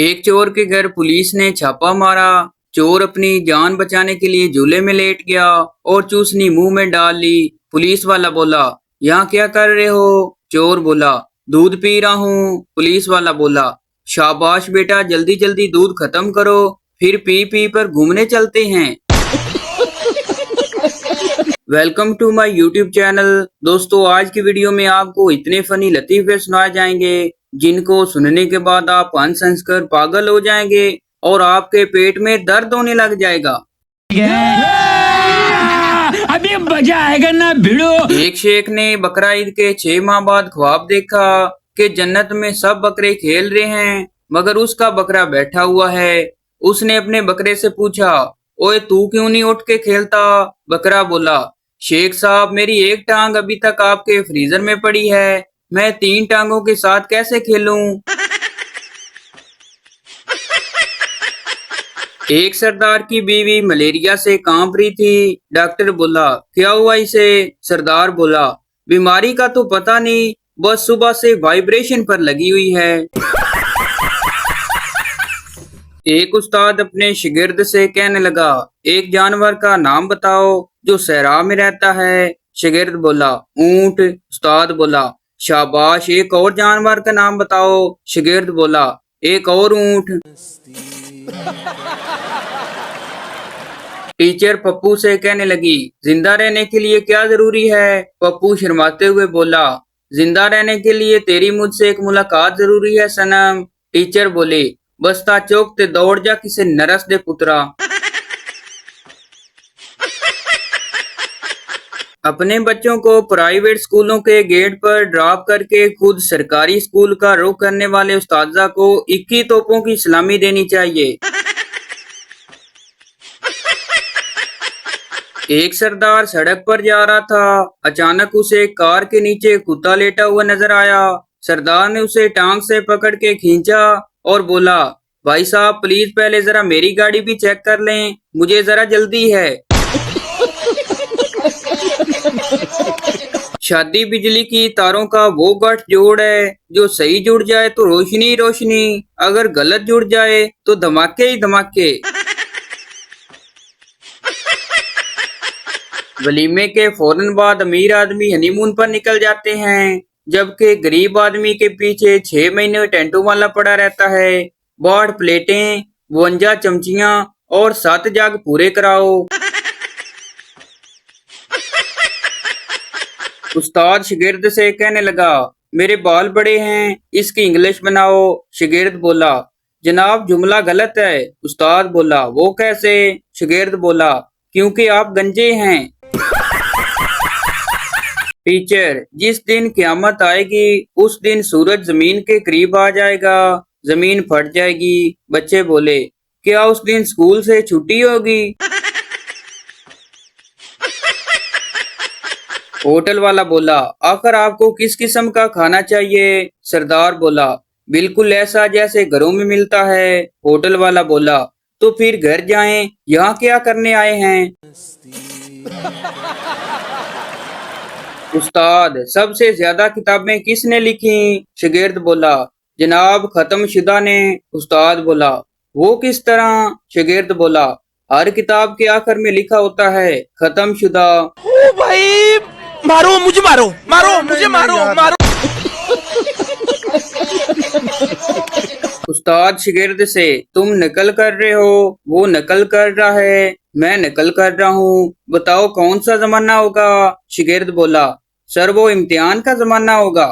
एक चोर के घर पुलिस ने छापा मारा। चोर अपनी जान बचाने के लिए झूले में लेट गया और चूसनी मुंह में डाल ली। पुलिस वाला बोला, यहाँ क्या कर रहे हो? चोर बोला, दूध पी रहा हूँ। पुलिस वाला बोला, शाबाश बेटा, जल्दी जल्दी दूध खत्म करो, फिर पी पी पर घूमने चलते हैं। Welcome to my YouTube channel. दोस्तों, आज की वीडियो में आपको इतने फनी लतीफे सुनाए जाएंगे जिनको सुनने के बाद आप हंस हंस कर पागल हो जाएंगे और आपके पेट में दर्द होने लग जाएगा। अभी मजा आएगा ना भिड़ो। एक शेख ने बकरा ईद के 6 माह बाद ख्वाब देखा कि जन्नत में सब बकरे खेल रहे हैं मगर उसका बकरा बैठा हुआ है। उसने अपने बकरे से पूछा, ओए तू क्यों नहीं उठ के खेलता? बकरा बोला, शेख साहब, मेरी एक टांग अभी तक आपके फ्रीजर में पड़ी है, मैं 3 टांगों के साथ कैसे खेलूं? एक सरदार की बीवी मलेरिया से कांप रही थी। डॉक्टर बोला, क्या हुआ इसे? सरदार बोला, बीमारी का तो पता नहीं, बस सुबह से वाइब्रेशन पर लगी हुई है। एक उस्ताद अपने शागिर्द से कहने लगा, एक जानवर का नाम बताओ जो सहरा में रहता है। शागिर्द बोला, ऊंट। उस्ताद बोला, शाबाश, एक और जानवर का नाम बताओ। शागिर्द बोला, एक और ऊंट। टीचर पप्पू से कहने लगी, जिंदा रहने के लिए क्या जरूरी है? पप्पू शर्माते हुए बोला, जिंदा रहने के लिए तेरी मुझसे एक मुलाकात जरूरी है सनम। टीचर बोले, बस्ता चौक ते दौड़ जा किसे नरस दे पुत्रा। अपने बच्चों को प्राइवेट स्कूलों के गेट पर ड्रॉप करके खुद सरकारी स्कूल का रुख करने वाले उस्ताजा को 21 तोपों की सलामी देनी चाहिए। एक सरदार सड़क पर जा रहा था। अचानक उसे कार के नीचे कुत्ता लेटा हुआ नजर आया। सरदार ने उसे टांग से पकड़ के खींचा और बोला, भाई साहब, प्लीज पहले जरा मेरी गाड़ी भी चेक कर लें, मुझे जरा जल्दी है। शादी बिजली की तारों का वो गठजोड़ है, जो सही जुड़ जाए तो रोशनी ही रोशनी, अगर गलत जुड़ जाए तो धमाके ही धमाके। वलीमे के फौरन बाद अमीर आदमी हनीमून पर निकल जाते हैं, जबकि गरीब आदमी के पीछे 6 महीने टेंटों वाला पड़ा रहता है। 62 प्लेटें, 52 चमचियां और 7 जग पूरे कराओ। उस्ताद शागिर्द से कहने लगा, मेरे बाल बड़े हैं, इसकी इंग्लिश बनाओ। शागिर्द बोला, जनाब, जुमला गलत है। उस्ताद बोला, वो कैसे? शागिर्द बोला, क्योंकि आप गंजे हैं। टीचर, जिस दिन क़यामत आएगी उस दिन सूरज जमीन के करीब आ जाएगा, जमीन फट जाएगी। बच्चे बोले, क्या उस दिन स्कूल से छुट्टी होगी? होटल वाला बोला, आखिर आपको किस किस्म का खाना चाहिए? सरदार बोला, बिल्कुल ऐसा जैसे घरों में मिलता है। होटल वाला बोला, तो फिर घर जाएं, यहाँ क्या करने आए हैं? उस्ताद, सबसे ज्यादा किताबें किसने लिखी? शागिर्द बोला, जनाब, खत्मशुदा ने। उस्ताद बोला, वो किस तरह? शागिर्द बोला, हर किताब के आखिर में लिखा होता है खत्मशुदा। ओ भाई, मारो मुझे, मारो मारो मुझे, मारो मारो। उस्ताद शागिर्द से, तुम नकल कर रहे हो, वो नकल कर रहा है, मैं नकल कर रहा हूँ, बताओ कौन सा जमाना होगा? शागिर्द बोला, सर, वो इम्तिहान का जमाना होगा।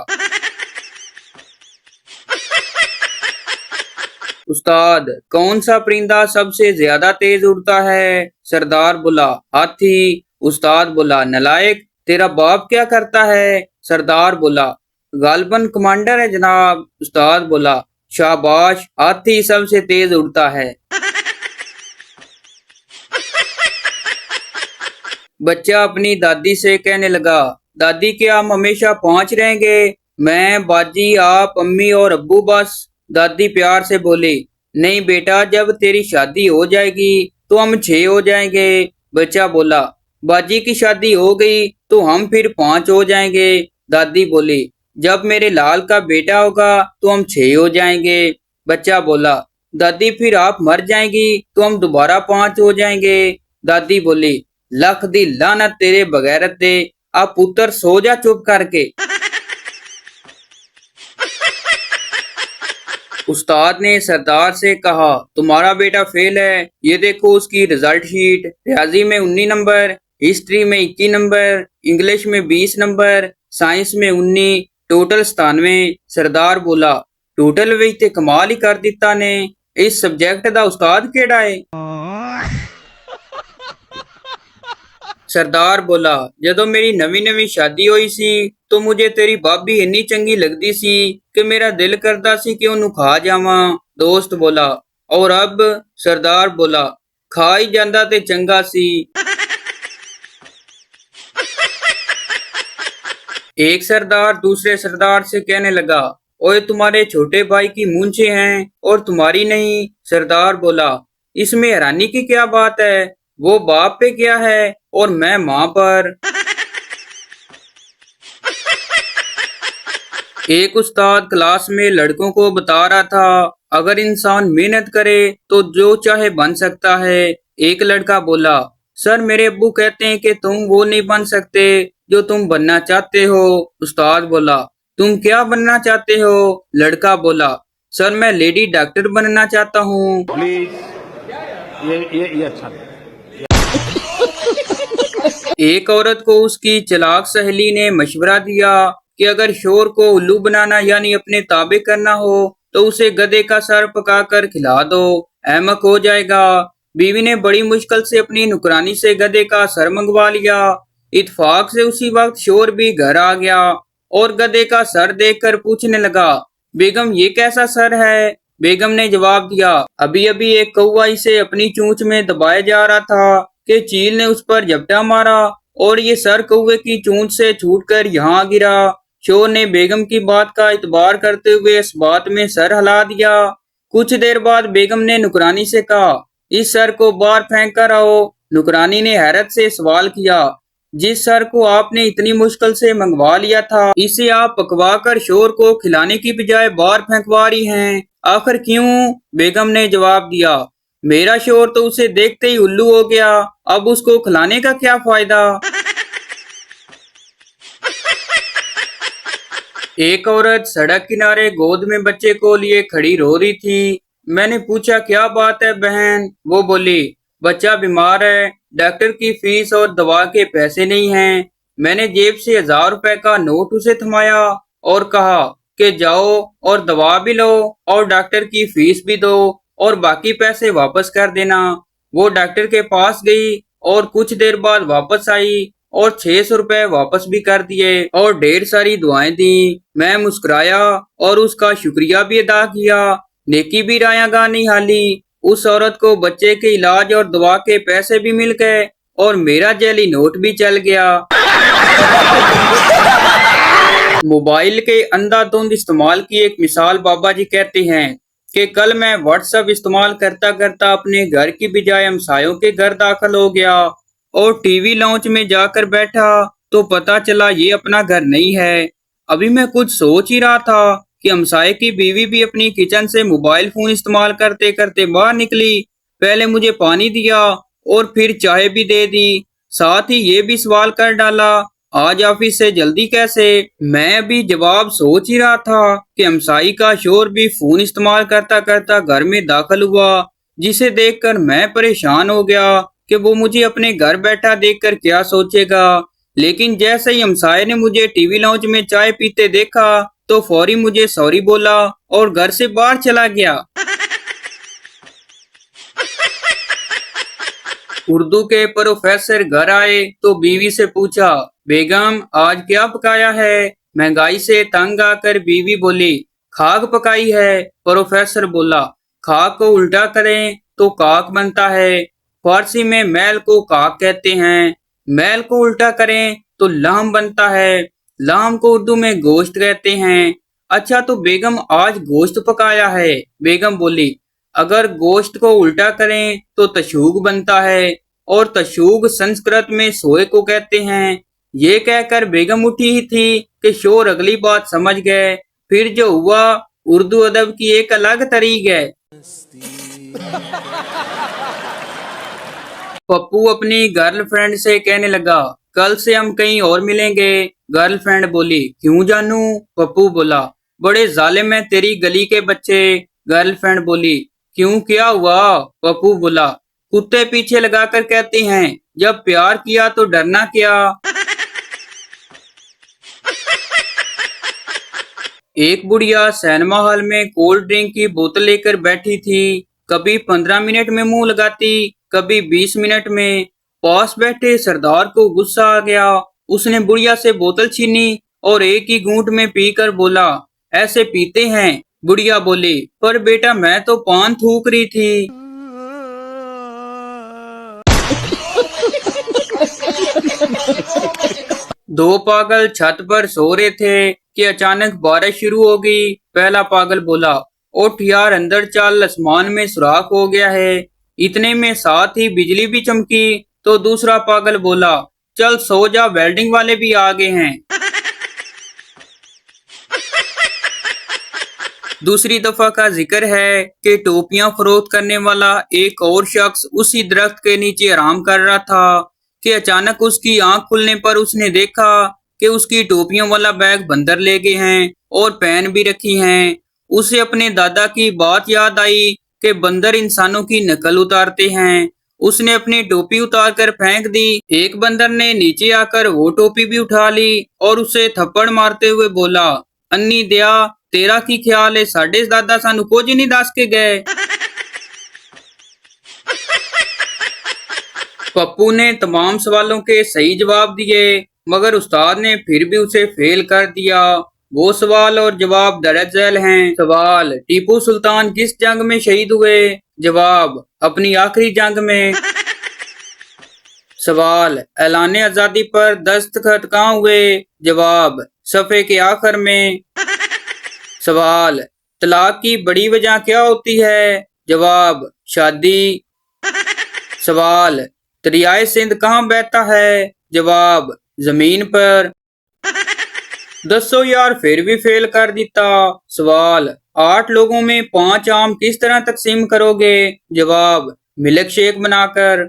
उस्ताद, कौन सा परिंदा सबसे ज्यादा तेज उड़ता है? सरदार बोला, हाथी। उस्ताद बोला, नलायक, तेरा बाप क्या करता है? सरदार बोला, गालबन कमांडर है जनाब। उस्ताद बोला, शाबाश, हाथी सबसे तेज उड़ता है। बच्चा अपनी दादी से कहने लगा, दादी, क्या हम हमेशा 5 रहेंगे? मैं, बाजी, आप, अम्मी और अब्बू बस। दादी प्यार से बोली, नहीं बेटा, जब तेरी शादी हो जाएगी तो हम 6 हो जाएंगे। बच्चा बोला, बाजी की शादी हो गई तो हम फिर 5 हो जाएंगे। दादी बोली, जब मेरे लाल का बेटा होगा तो हम 6 हो जाएंगे। बच्चा बोला, दादी फिर आप मर जाएंगी तो हम दोबारा 5 हो जाएंगे। दादी बोली, लख दी लानत तेरे बगैरत दे, आप पुत्र सो जा चुप करके। उस्ताद ने सरदार से कहा, तुम्हारा बेटा फेल है, ये देखो उसकी रिजल्ट शीट। रियाजी में 19 नंबर, हिस्ट्री में 21 नंबर, इंग्लिश में 20 नंबर, साइंस में 19, टोटल 97। सरदार बोला, टोटल विच ते कमाल ही कर दिता ने, इस सब्जेक्ट दा उस्ताद केड़ा है? सरदार बोला, जदों मेरी नवी नवी शादी हुई सी तो मुझे तेरी भाभी इन्नी चंगी लगदी सी कि मेरा दिल करदा सी कि ओनू खा जावां। दोस्त बोला, और अब? सरदार बोला, खा ही जांदा ते चंगा सी। एक सरदार दूसरे सरदार से कहने लगा, ओए तुम्हारे छोटे भाई की मूंछें हैं और तुम्हारी नहीं। सरदार बोला, इसमें हैरानी की क्या बात है, वो बाप पे क्या है और मैं माँ पर। एक उस्ताद क्लास में लड़कों को बता रहा था, अगर इंसान मेहनत करे तो जो चाहे बन सकता है। एक लड़का बोला, सर मेरे अब्बू कहते हैं कि तुम वो नहीं बन सकते जो तुम बनना चाहते हो। उस्ताद बोला, तुम क्या बनना चाहते हो? लड़का बोला, सर मैं लेडी डॉक्टर बनना चाहता हूँ। ये अच्छा नहीं। एक औरत को उसकी चालाक सहेली ने मशवरा दिया कि अगर शोर को उल्लू बनाना यानी अपने ताबे करना हो तो उसे गधे का सर पकाकर खिला दो, अहमक हो जाएगा। बीवी ने बड़ी मुश्किल से अपनी नुकरानी से गधे का सर मंगवा लिया। इत्तेफाक से उसी वक्त शोर भी घर आ गया और गधे का सर देखकर पूछने लगा, बेगम ये कैसा सर है? बेगम ने जवाब दिया, अभी अभी एक कौवा इसे अपनी चोंच में दबाया जा रहा था कि चील ने उस पर झपटा मारा और ये सर कौवे की चोंच से छूटकर यहाँ गिरा। शोर ने बेगम की बात का इतबार करते हुए इस बात में सर हिला दिया। कुछ देर बाद बेगम ने नुकरानी से कहा, इस सर को बाहर फेंक कर आओ। नुकरानी ने हैरत से सवाल किया, जिस सर को आपने इतनी मुश्किल से मंगवा लिया था, इसे आप पकवा कर शोर को खिलाने की बजाय बाहर फेंकवा रही हैं, आखिर क्यों? बेगम ने जवाब दिया, मेरा शोर तो उसे देखते ही उल्लू हो गया, अब उसको खिलाने का क्या फायदा। एक औरत सड़क किनारे गोद में बच्चे को लिए खड़ी रो रही थी। मैंने पूछा, क्या बात है बहन? वो बोली, बच्चा बीमार है, डॉक्टर की फीस और दवा के पैसे नहीं हैं। मैंने जेब से 1000 रुपए का नोट उसे थमाया और कहा कि जाओ और दवा भी लो और डॉक्टर की फीस भी दो और बाकी पैसे वापस कर देना। वो डॉक्टर के पास गई और कुछ देर बाद वापस आई और 600 रुपए वापस भी कर दिए और ढेर सारी दुआएं दी। मैं मुस्कुराया और उसका शुक्रिया भी अदा किया। नेकी भी राया गा नहीं हाली। उस औरत को बच्चे के इलाज और दवा के पैसे भी मिल गए और मेरा जेली नोट भी चल गया। मोबाइल के अंधाधुंध इस्तेमाल की एक मिसाल बाबा जी कहते हैं कि कल मैं व्हाट्सएप इस्तेमाल करता करता अपने घर की बजाय हमसायों के घर दाखिल हो गया और टीवी लॉन्च में जाकर बैठा तो पता चला ये अपना घर नहीं है। अभी मैं कुछ सोच ही रहा था कि हमसाये की बीवी भी अपनी किचन से मोबाइल फोन इस्तेमाल करते करते बाहर निकली। पहले मुझे पानी दिया और फिर चाय भी दे दी, साथ ही ये भी सवाल कर डाला, आज ऑफिस से जल्दी कैसे? मैं भी जवाब सोच ही रहा था कि हमसाई का शोर भी फोन इस्तेमाल करता करता घर में दाखिल हुआ, जिसे देखकर मैं परेशान हो गया कि वो मुझे अपने घर बैठा देखकर क्या सोचेगा। लेकिन जैसे ही हमसाये ने मुझे टीवी लॉन्च में चाय पीते देखा तो फौरी मुझे सॉरी बोला और घर से बाहर चला गया। उर्दू के प्रोफेसर घर आए तो बीवी से पूछा, बेगम आज क्या पकाया है? महंगाई से तंग आकर बीवी बोली, खाक पकाई है। प्रोफेसर बोला, खाक को उल्टा करें तो काक बनता है। फारसी में मैल को काक कहते हैं, मैल को उल्टा करें तो लाम बनता है। लाम को उर्दू में गोश्त कहते हैं। अच्छा तो बेगम आज गोश्त पकाया है। बेगम बोली, अगर गोश्त को उल्टा करें तो तशूग बनता है और तशूग संस्कृत में सोए को कहते हैं। ये कहकर बेगम उठी ही थी कि शोर अगली बात समझ गए। फिर जो हुआ उर्दू अदब की एक अलग तरीक है। पप्पू अपनी गर्लफ्रेंड से कहने लगा, कल से हम कहीं और मिलेंगे। गर्लफ्रेंड बोली, क्यों जानू? पप्पू बोला, बड़े जालिम है तेरी गली के बच्चे। गर्लफ्रेंड बोली, क्यों, क्या हुआ? पप्पू बोला, कुत्ते पीछे लगाकर कहते हैं, जब प्यार किया तो डरना क्या। एक बुढ़िया सिनेमा हॉल में कोल्ड ड्रिंक की बोतल लेकर बैठी थी। कभी 15 मिनट में मुंह लगाती, कभी 20 मिनट में। पास बैठे सरदार को गुस्सा आ गया। उसने बुढ़िया से बोतल छीनी और एक ही घूंट में पीकर बोला, ऐसे पीते हैं? बुढ़िया बोली, पर बेटा मैं तो पान थूक रही थी। दो पागल छत पर सो रहे थे कि अचानक बारिश शुरू हो गई। पहला पागल बोला, उठ यार अंदर चल, आसमान में सुराख हो गया है। इतने में साथ ही बिजली भी चमकी तो दूसरा पागल बोला, चल सो जा, वेल्डिंग वाले भी आ गए हैं। दूसरी दफा का जिक्र है कि टोपियां फरोख्त करने वाला एक और शख्स उसी दरख्त के नीचे आराम कर रहा था कि अचानक उसकी आंख खुलने पर उसने देखा कि उसकी टोपियों वाला बैग बंदर ले गए हैं और पेन भी रखी हैं। उसे अपने दादा की बात याद आई कि बंदर इंसानों की नकल उतारते हैं। उसने अपनी टोपी उतार कर फेंक दी। एक बंदर ने नीचे आकर वो टोपी भी उठा ली और उसे थप्पड़ मारते हुए बोला, अन्नी दया, तेरा की ख्याल है साडे दादा सानू कुछ नहीं दस के गए। पप्पू ने तमाम सवालों के सही जवाब दिए, मगर उस्ताद ने फिर भी उसे फेल कर दिया। वो सवाल और जवाब दर्ज झेल हैं। सवाल, टीपू सुल्तान किस जंग में शहीद हुए? जवाब, अपनी आखिरी जंग में। सवाल, ऐलान आजादी पर दस्तखत कहाँ हुए? जवाब, सफे के आखिर में। सवाल, तलाक की बड़ी वजह क्या होती है? जवाब, शादी। सवाल, दरियाए सिंध कहाँ बहता है? जवाब, जमीन पर। दसो यार फिर भी फेल कर दिता। सवाल, 8 लोगों में 5 आम किस तरह तकसीम करोगे? जवाब, मिल्क शेक बनाकर।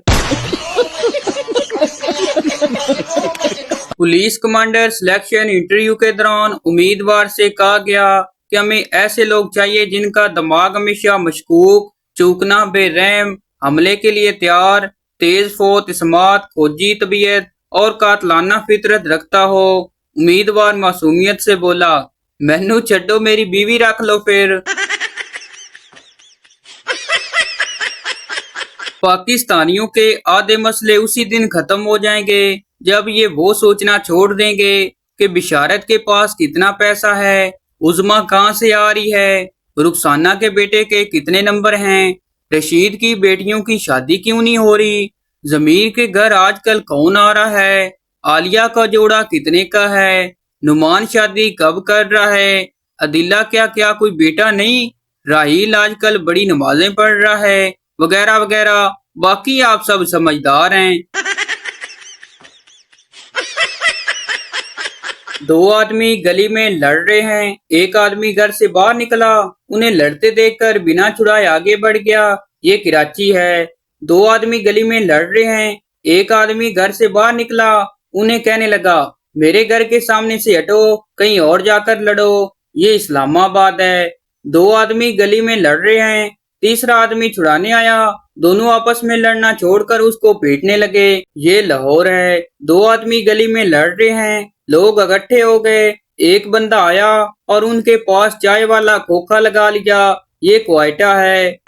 पुलिस कमांडर सिलेक्शन इंटरव्यू के दौरान उम्मीदवार से कहा गया कि हमें ऐसे लोग चाहिए जिनका दिमाग हमेशा मशकूक, चूकना, बेरहम, हमले के लिए तैयार, तेज फोत, इस्मात, खोजी तबीयत और कातलाना फितरत रखता हो। उम्मीदवार मासूमियत से बोला, मैनू छड्डो, मेरी बीवी रख लो फिर। पाकिस्तानियों के आधे मसले उसी दिन खत्म हो जाएंगे जब ये वो सोचना छोड़ देंगे कि बिशारत के पास कितना पैसा है, उज़मा कहाँ से आ रही है, रुखसाना के बेटे के कितने नंबर हैं, रशीद की बेटियों की शादी क्यों नहीं हो रही, जमीर के घर आजकल कौन आ रहा है, आलिया का जोड़ा कितने का है, नुमान शादी कब कर रहा है, अदिल्ला क्या क्या कोई बेटा नहीं, राहील आजकल बड़ी नमाजें पढ़ रहा है, वगैरह वगैरह। बाकी आप सब समझदार हैं। दो आदमी गली में लड़ रहे हैं। एक आदमी घर से बाहर निकला, उन्हें लड़ते देखकर बिना छुड़ाए आगे बढ़ गया। ये कराची है। दो आदमी गली में लड़ रहे हैं। एक आदमी घर से बाहर निकला, उन्हें कहने लगा, मेरे घर के सामने से हटो, कहीं और जाकर लड़ो। ये इस्लामाबाद है। दो आदमी गली में लड़ रहे हैं। तीसरा आदमी छुड़ाने आया। दोनों आपस में लड़ना छोड़कर उसको पीटने लगे। ये लाहौर है। दो आदमी गली में लड़ रहे हैं। लोग इकट्ठे हो गए। एक बंदा आया और उनके पास चाय वाला खोखा लगा लिया। ये क्वेटा है।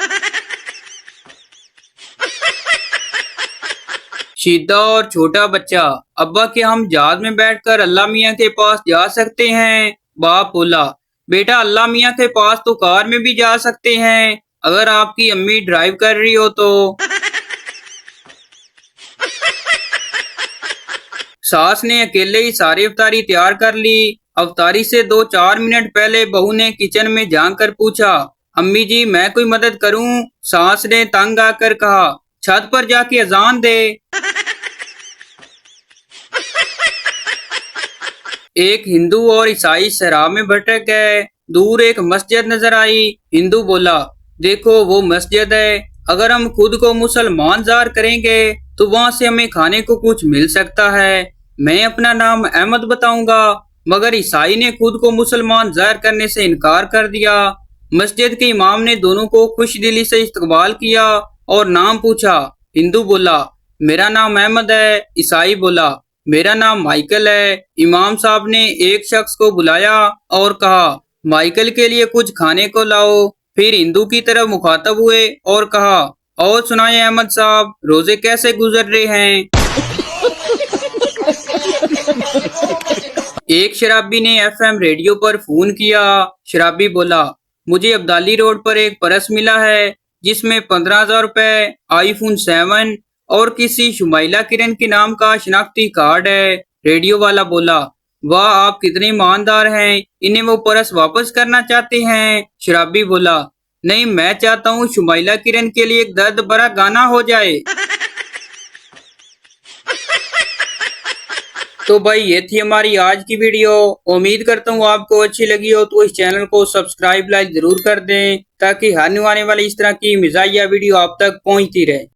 शीदा और छोटा बच्चा, अब्बा के हम जहाज में बैठकर अल्लाह मियाँ के पास जा सकते हैं? बाप बोला, बेटा अल्लाह मियाँ के पास तो कार में भी जा सकते हैं, अगर आपकी अम्मी ड्राइव कर रही हो तो। सास ने अकेले ही सारी अफ्तारी तैयार कर ली। अफ्तारी से 2-4 मिनट पहले बहू ने किचन में जाकर पूछा, अम्मी जी मैं कोई मदद करूं? सास ने तंग आकर कहा, छत पर जाके अजान दे। एक हिंदू और ईसाई सहरा में भटक गए। दूर एक मस्जिद नजर आई। हिंदू बोला, देखो वो मस्जिद है, अगर हम खुद को मुसलमान ज़ाहिर करेंगे तो वहाँ से हमें खाने को कुछ मिल सकता है। मैं अपना नाम अहमद बताऊंगा, मगर ईसाई ने खुद को मुसलमान ज़ाहिर करने से इनकार कर दिया। मस्जिद के इमाम ने दोनों को खुश दिली से इस्तकबाल किया और नाम पूछा। हिंदू बोला मेरा नाम अहमद है, ईसाई बोला मेरा नाम माइकल है। इमाम साहब ने एक शख्स को बुलाया और कहा माइकल के लिए कुछ खाने को लाओ। फिर हिंदू की तरफ मुखातब हुए और कहा और सुनाए अहमद साहब, रोजे कैसे गुजर रहे हैं। एक शराबी ने एफएम रेडियो पर फोन किया। शराबी बोला मुझे अब्दाली रोड पर एक परस मिला है जिसमें 15,000 रुपए, आईफोन 7 और किसी शुमाइला किरण के नाम का शनाख्ती कार्ड है। रेडियो वाला बोला वाह आप कितने ईमानदार हैं, इन्हें वो परस वापस करना चाहते हैं। शराबी बोला नहीं, मैं चाहता हूँ शुमाइला किरण के लिए एक दर्द भरा गाना हो जाए। तो भाई ये थी हमारी आज की वीडियो। उम्मीद करता हूँ आपको अच्छी लगी हो, तो इस चैनल को सब्सक्राइब लाइक जरूर कर दें ताकि आने वाली इस तरह की मिजाजिया वीडियो आप तक पहुँचती रहे।